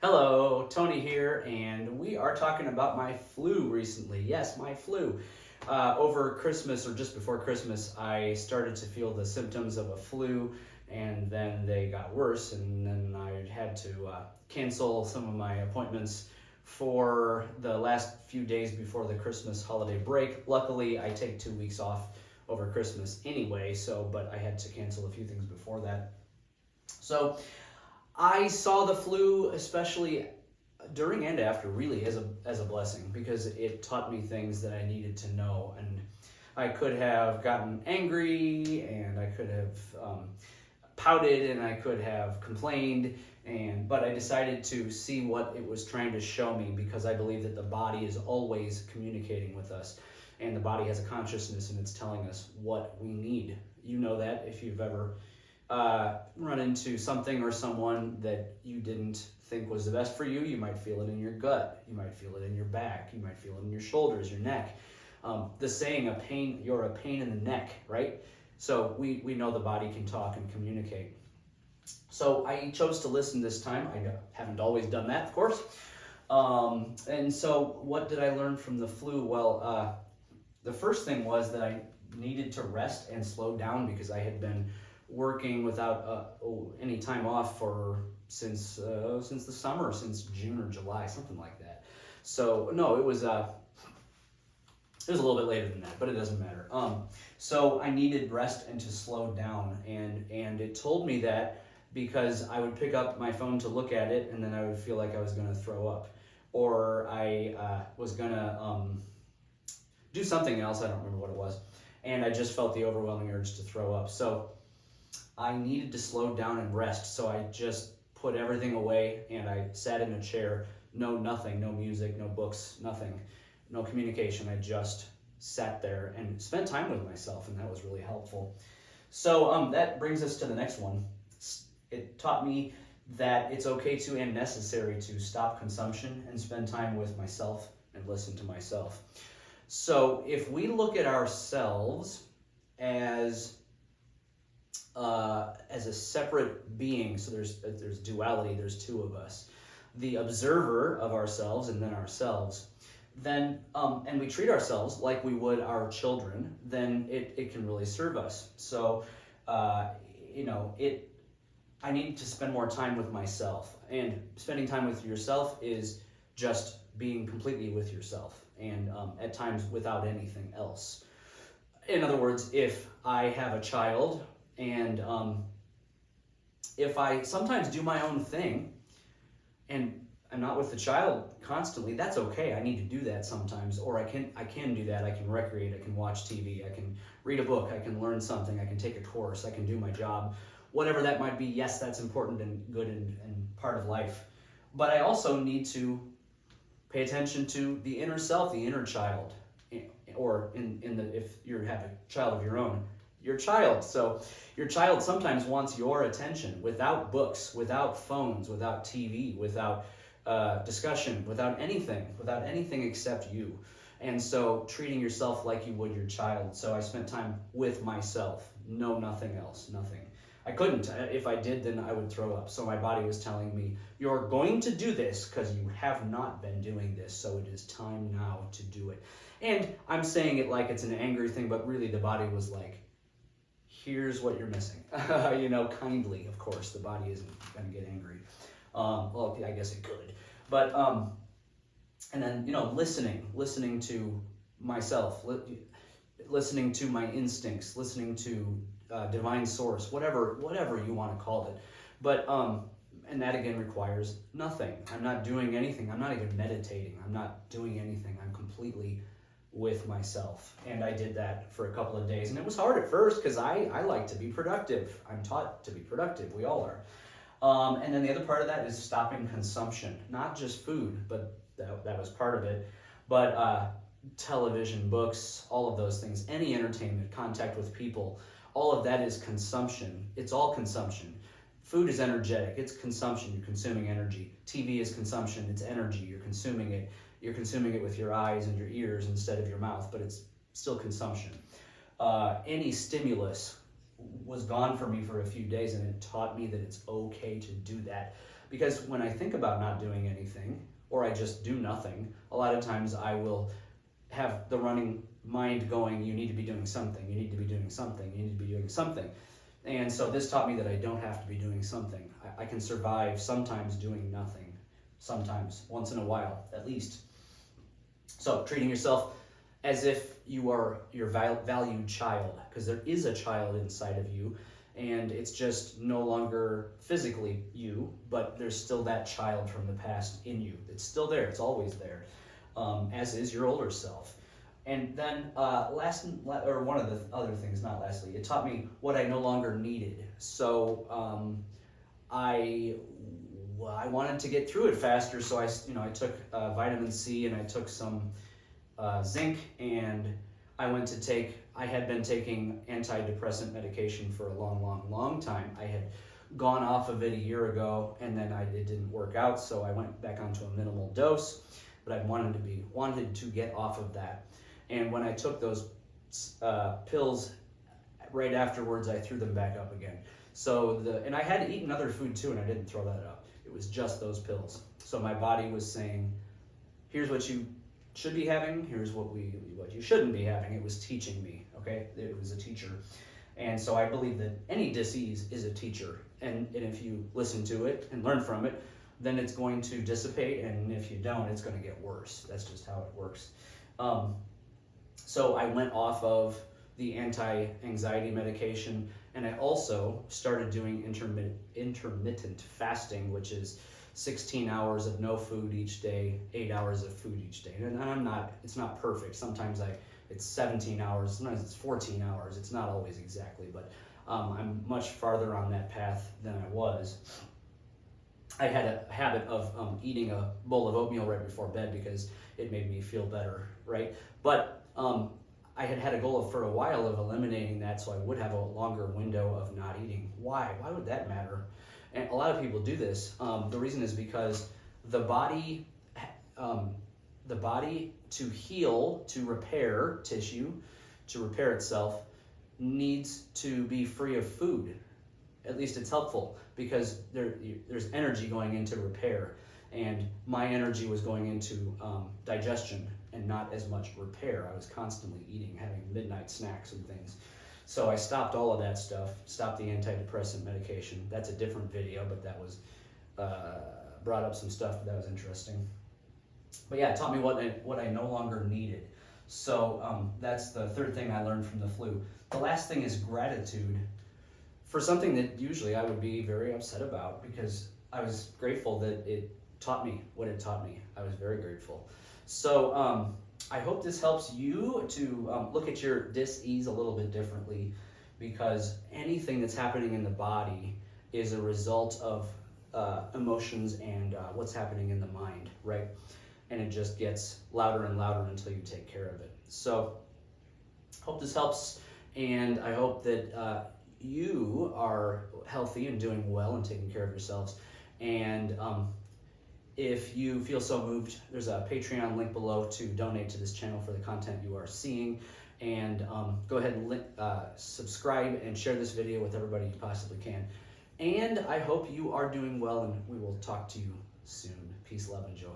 Hello, Tony here, and we are talking about my flu recently. Yes, my flu. Over Christmas or just before Christmas, I started to feel the symptoms of a flu, and then they got worse, and then I had to cancel some of my appointments for the last few days before the Christmas holiday break. Luckily, I take 2 weeks off over Christmas anyway, but I had to cancel a few things before that. So, I saw the flu, especially during and after, really as a blessing because it taught me things that I needed to know. And I could have gotten angry, and I could have pouted, and I could have complained, but I decided to see what it was trying to show me, because I believe that the body is always communicating with us, and the body has a consciousness, and it's telling us what we need. You know that if you've ever run into something or someone that you didn't think was the best for you. You might feel it in your gut, you might feel it in your back, you might feel it in your shoulders, your neck. The saying, you're a pain in the neck, right? So we know the body can talk and communicate. So I chose to listen this time. I haven't always done that, of course. And so what did I learn from the flu? Well, the first thing was that I needed to rest and slow down, because I had been working without any time off since the summer, since June or July, something like that. So no, it was a little bit later than that, but it doesn't matter. So I needed rest and to slow down, and it told me that because I would pick up my phone to look at it, and then I would feel like I was going to throw up, or I was going to do something else. I don't remember what it was, and I just felt the overwhelming urge to throw up. So I needed to slow down and rest, so I just put everything away, and I sat in a chair. Nothing, no music, no books, nothing, no communication. I just sat there and spent time with myself, and that was really helpful. So that brings us to the next one. It taught me that it's okay to and necessary to stop consumption and spend time with myself and listen to myself. So if we look at ourselves as a separate being, so there's duality, there's two of us, the observer of ourselves and then ourselves, then and we treat ourselves like we would our children, then it can really serve us. So I need to spend more time with myself, and spending time with yourself is just being completely with yourself, and at times without anything else. In other words, if I have a child, and if I sometimes do my own thing and I'm not with the child constantly, that's okay. I need to do that sometimes, or I can do that. I can recreate, I can watch TV, I can read a book, I can learn something, I can take a course, I can do my job, whatever that might be. Yes, that's important and good and part of life. But I also need to pay attention to the inner self, the inner child, or if you have a child of your own, your child. So your child sometimes wants your attention, without books, without phones, without TV, without discussion, without anything except you. And so treating yourself like you would your child. So I spent time with myself. No, nothing else, nothing. I couldn't. If I did, then I would throw up. So my body was telling me, you're going to do this because you have not been doing this. So it is time now to do it. And I'm saying it like it's an angry thing, but really the body was like, here's what you're missing. Kindly, of course. The body isn't going to get angry. Well, I guess it could. But, and then, listening to myself, listening to my instincts, listening to divine source, whatever you want to call it. But, and that again requires nothing. I'm not doing anything. I'm not even meditating. I'm not doing anything. I'm completely with myself. And I did that for a couple of days. And it was hard at first because I like to be productive. I'm taught to be productive. We all are. And then the other part of that is stopping consumption. Not just food, but that was part of it. But television, books, all of those things, any entertainment, contact with people, all of that is consumption. It's all consumption. Food is energetic. It's consumption. You're consuming energy. TV is consumption. It's energy. You're consuming it. You're consuming it with your eyes and your ears instead of your mouth, but it's still consumption. Any stimulus was gone for me for a few days, and it taught me that it's okay to do that. Because when I think about not doing anything, or I just do nothing, a lot of times I will have the running mind going, you need to be doing something, you need to be doing something, you need to be doing something. And so this taught me that I don't have to be doing something. I can survive sometimes doing nothing, sometimes, once in a while, at least. So treating yourself as if you are your valued child, because there is a child inside of you, and it's just no longer physically you, but there's still that child from the past in you. It's still there, it's always there, as is your older self. And then one of the other things, not lastly, it taught me what I no longer needed. So I wanted to get through it faster, so I took vitamin C, and I took some zinc, and I had been taking antidepressant medication for a long time. I had gone off of it a year ago, and then it didn't work out, so I went back onto a minimal dose, but I wanted to get off of that. And when I took those pills right afterwards, I threw them back up again. And I had eaten other food too, and I didn't throw that up. It was just those pills. So my body was saying, here's what you should be having, here's what you shouldn't be having. It was teaching me, okay? It was a teacher. And so I believe that any disease is a teacher. And if you listen to it and learn from it, then it's going to dissipate. And if you don't, it's going to get worse. That's just how it works. So I went off of the anti-anxiety medication, and I also started doing intermittent fasting, which is 16 hours of no food each day, 8 hours of food each day. And it's not perfect. Sometimes it's 17 hours, sometimes it's 14 hours. It's not always exactly, but I'm much farther on that path than I was. I had a habit of eating a bowl of oatmeal right before bed because it made me feel better, right? But I had a goal for a while of eliminating that, so I would have a longer window of not eating. Why? Why would that matter? And a lot of people do this. The reason is because the body to heal, to repair tissue, to repair itself, needs to be free of food. At least it's helpful, because there's energy going into repair, and my energy was going into digestion and not as much repair. I was constantly eating, having midnight snacks and things. So I stopped all of that stuff, stopped the antidepressant medication. That's a different video, but that was brought up some stuff that was interesting. But yeah, it taught me what I no longer needed. So that's the third thing I learned from the flu. The last thing is gratitude for something that usually I would be very upset about, because I was grateful that it taught me what it taught me. I was very grateful. So I hope this helps you to look at your dis-ease a little bit differently, because anything that's happening in the body is a result of emotions and what's happening in the mind, right? And it just gets louder and louder until you take care of it. So hope this helps, and I hope that you are healthy and doing well and taking care of yourselves. And if you feel so moved, there's a Patreon link below to donate to this channel for the content you are seeing. And go ahead and subscribe and share this video with everybody you possibly can. And I hope you are doing well, and we will talk to you soon. Peace, love, and joy.